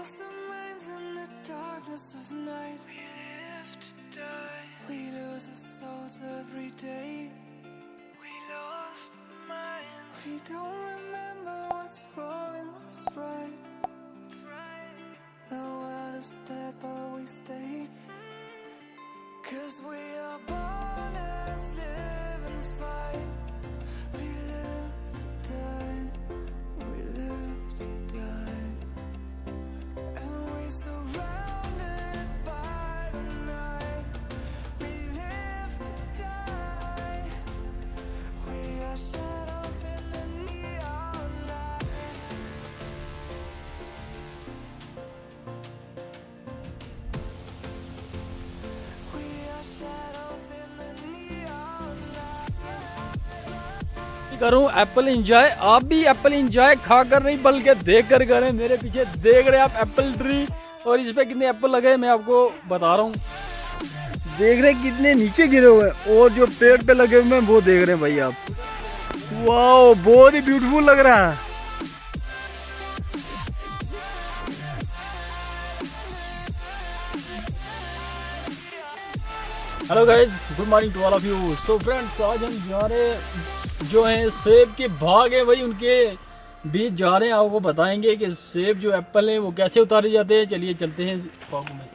lost our minds in the darkness of night. We live to die. We lose our souls every day. We lost our minds. We don't remember what's wrong and what's right. The world is dead but we stay. 'Cause we are born as living fights. We live to die. We live to die. And we surrounded by the night. We live to die. We are shadows in the neon light. We are shadows in the neon light. करूं Apple enjoy, आप भी Apple enjoy खाकर नहीं बल्कि देख कर करें। मेरे पीछे देख रहे हैं आप एप्पल ट्री, और इस पे कितने एप्पल लगे हैं मैं आपको बता रहा हूँ। देख रहे हैं कितने नीचे गिरे हुए हैं, और जो पेड़ पे लगे हुए हैं वो देख रहे हैं भाई आप। वाओ, बहुत ही ब्यूटीफुल लग रहा है। Hello guys, good morning to all of you. So friends, आज हम जा रहे हैं जो हैं सेब के बाग है भाई, उनके बीच जा रहे हैं। आपको बताएंगे कि सेब जो एप्पल है वो कैसे उतारे जाते हैं। चलिए चलते हैं बाग में।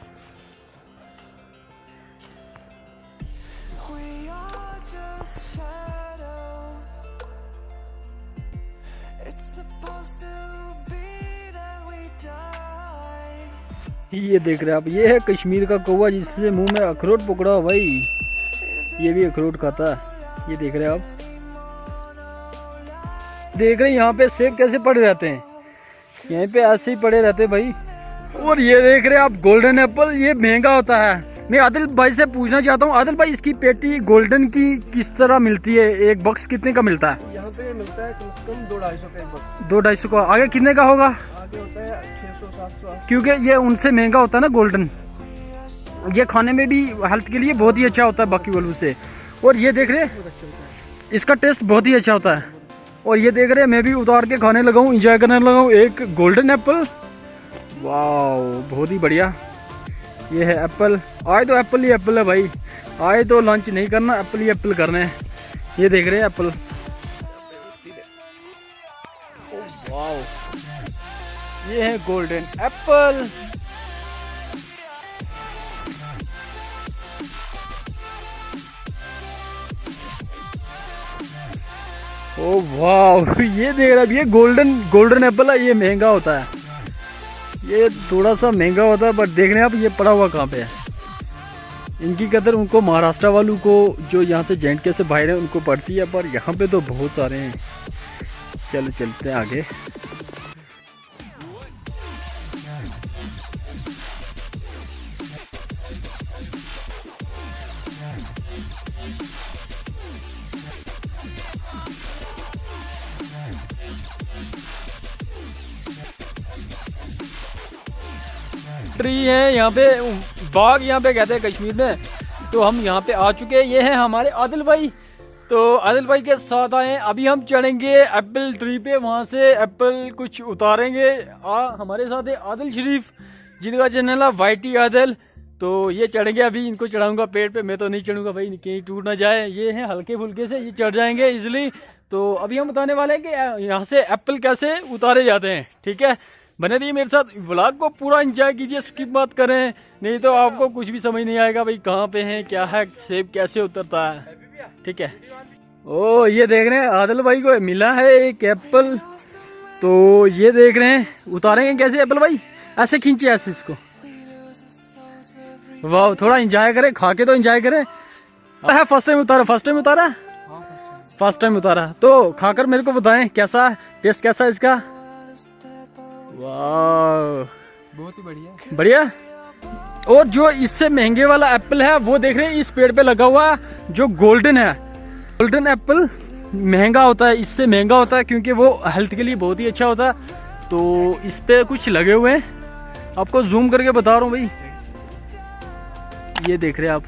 We are just shadows. It's supposed to be that we die. ये देख रहे हैं आप, ये है कश्मीर का कौवा जिससे मुंह में अखरोट पकड़ा भाई। ये भी अखरोट खाता है। ये देख रहे हैं आप, देख रहे हैं यहाँ पे सेब कैसे पड़े रहते हैं। यहाँ पे ऐसे ही पड़े रहते हैं भाई। और ये देख रहे हैं आप गोल्डन एप्पल, ये महंगा होता है। मैं आदिल भाई से पूछना चाहता हूँ, आदिल भाई इसकी पेटी गोल्डन की किस तरह मिलती है? एक बॉक्स कितने का मिलता है? यहाँ पे मिलता है कम से कम 2-250 रुपए बॉक्स। 2-250 का। आगे कितने का होगा? आगे होता है 600-700। क्योंकि ये उनसे महंगा होता है ना गोल्डन। ये खाने में भी हेल्थ के लिए बहुत ही अच्छा होता है बाकी वालों से। और ये देख रहे हैं, इसका टेस्ट बहुत ही अच्छा होता है। और ये देख रहे हैं, मैं भी उतार के खाने लगा हूँ, इंजॉय करने लगा हूँ एक गोल्डन एप्पल। वाओ, बहुत ही बढ़िया। ये है एप्पल। आए तो एप्पल ही एप्पल है भाई, आए तो लंच नहीं करना, एप्पल ही एप्पल करना है। ये देख रहे हैं एप्पल। वाओ, ये है गोल्डन एप्पल। ओ वाह, ये देख रहा है, ये गोल्डन एप्पल है। ये महंगा होता है, ये थोड़ा सा महंगा होता है, बट देख रहे हैं आप ये पड़ा हुआ कहाँ पे है। इनकी कदर उनको महाराष्ट्र वालों को, जो यहाँ से J&K से बाहर है, उनको पड़ती है, पर यहाँ पे तो बहुत सारे हैं। चलते हैं आगे। ट्री है यहाँ पे, बाग यहाँ पे कहते हैं कश्मीर में। तो हम यहाँ पे आ चुके हैं। ये है हमारे आदिल भाई, तो आदिल भाई के साथ आए हैं। अभी हम चढ़ेंगे एप्पल ट्री पे, वहाँ से एप्पल कुछ उतारेंगे। हमारे साथ है आदिल शरीफ, जिनका चैनल है वाईटी आदिल। तो ये चढ़ेंगे, अभी इनको चढ़ाऊंगा पेड़ पे। मैं तो नहीं चढ़ूंगा भाई, कहीं टूट ना जाए। ये है हल्के फुल्के से, ये चढ़ जाएंगे इजिली। तो अभी हम बताने वाले हैं कि यहाँ से एप्पल कैसे उतारे जाते हैं। ठीक है, बने रहिए मेरे साथ, व्लॉग को पूरा एंजॉय कीजिए, स्किप मत करें, नहीं तो आपको कुछ भी समझ नहीं आएगा भाई कहाँ पे हैं, क्या है, सेब कैसे उतरता है। ठीक है। ओ, ये देख रहे हैं आदिल भाई को मिला है एक एप्पल। तो ये देख रहे हैं, उतारेंगे कैसे एप्पल भाई? ऐसे खींचे, ऐसे इसको। वाह, थोड़ा एंजॉय करें, खा के तो एंजॉय करें। फर्स्ट टाइम उतारा? फर्स्ट टाइम उतारा। तो खाकर मेरे को बताएं कैसा टेस्ट, कैसा इसका? वाह, बहुत ही बढ़िया। बढ़िया। और जो इससे महंगे वाला एप्पल है वो देख रहे हैं इस पेड़ पे लगा हुआ, जो गोल्डन है। गोल्डन एप्पल महंगा होता है, इससे महंगा होता है क्योंकि वो हेल्थ के लिए बहुत ही अच्छा होता है। तो इस पे कुछ लगे हुए हैं, आपको जूम करके बता रहा हूँ भाई। ये देख रहे हैं आप,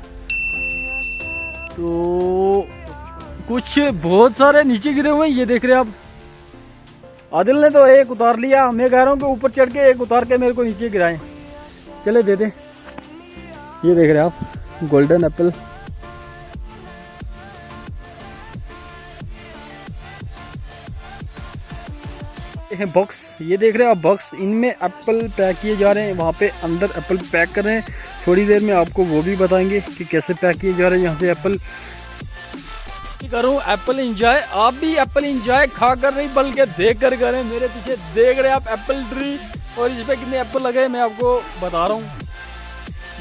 तो कुछ बहुत सारे नीचे गिरे हुए हैं, ये देख रहे हैं आप। आदिल ने तो एक उतार लिया, मैं कह रहा हूँ कि ऊपर चढ़ के एक उतार के मेरे को नीचे गिराएं। चले दे दे। ये देख रहे हैं आप गोल्डन एप्पल। ये बॉक्स, ये देख रहे हैं आप बॉक्स, इनमें एप्पल पैक किए जा रहे हैं। वहाँ पे अंदर एप्पल पैक कर रहे हैं। थोड़ी देर में आपको वो भी बताएंगे कि कैसे पैक किए जा रहे हैं। यहाँ से एप्पल करूँ एप्पल इंजॉय, आप भी एप्पल इंजॉय खा कर नहीं बल्कि देख कर करें। मेरे पीछे देख रहे हैं आप एप्पल ट्री, और इस पे कितने एप्पल लगे हैं मैं आपको बता रहा हूँ।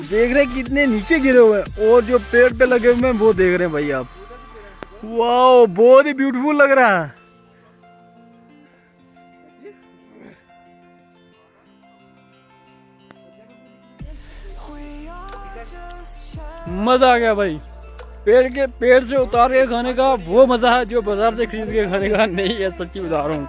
देख रहे हैं कितने नीचे गिरे हुए हैं, और जो पेड़ पे लगे हुए हैं वो देख रहे हैं भाई आप। वाह, बहुत ही ब्यूटीफुल लग रहा है। मजा आ गया भाई। पेड़ से उतार के खाने का वो मजा है जो बाजार से खरीद के खाने का नहीं है, सच्ची बता रहा हूँ।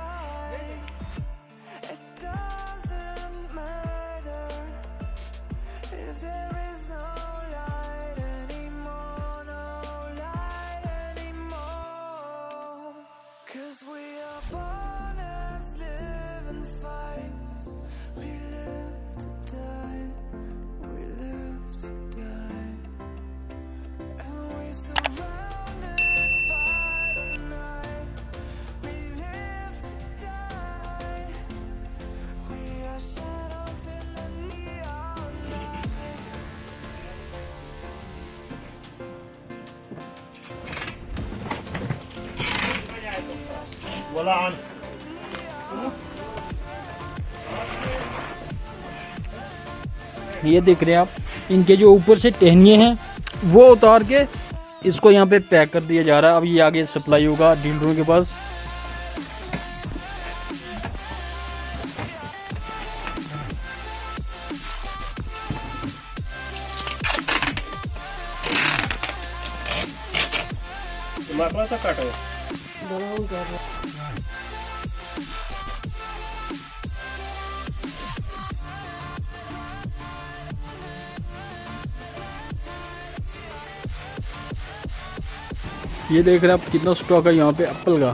ये देख रहे हैं आप, इनके जो ऊपर से टहनिए हैं वो उतार के इसको यहाँ पे पैक कर दिया जा रहा है। अब ये आगे सप्लाई होगा डीलरों के पास। ये देख रहे हैं आप कितना स्टॉक है यहाँ पे एप्पल का,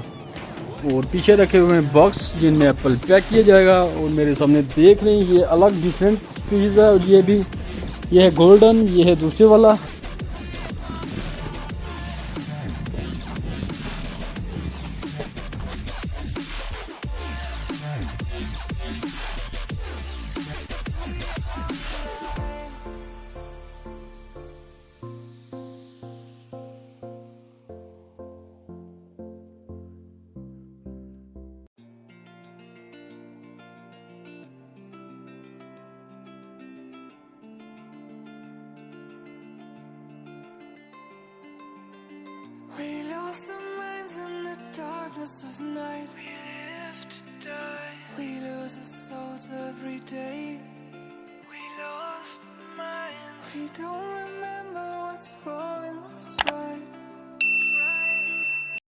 और पीछे रखे हुए हैं बॉक्स जिनमें एप्पल पैक किया जाएगा। और मेरे सामने देख रहे हैं ये अलग डिफरेंट स्पीशीज है, और ये भी, ये है गोल्डन, ये है दूसरे वाला। We lost our minds in the darkness of night. We live to die. We lose our souls every day. We lost our minds. We don't remember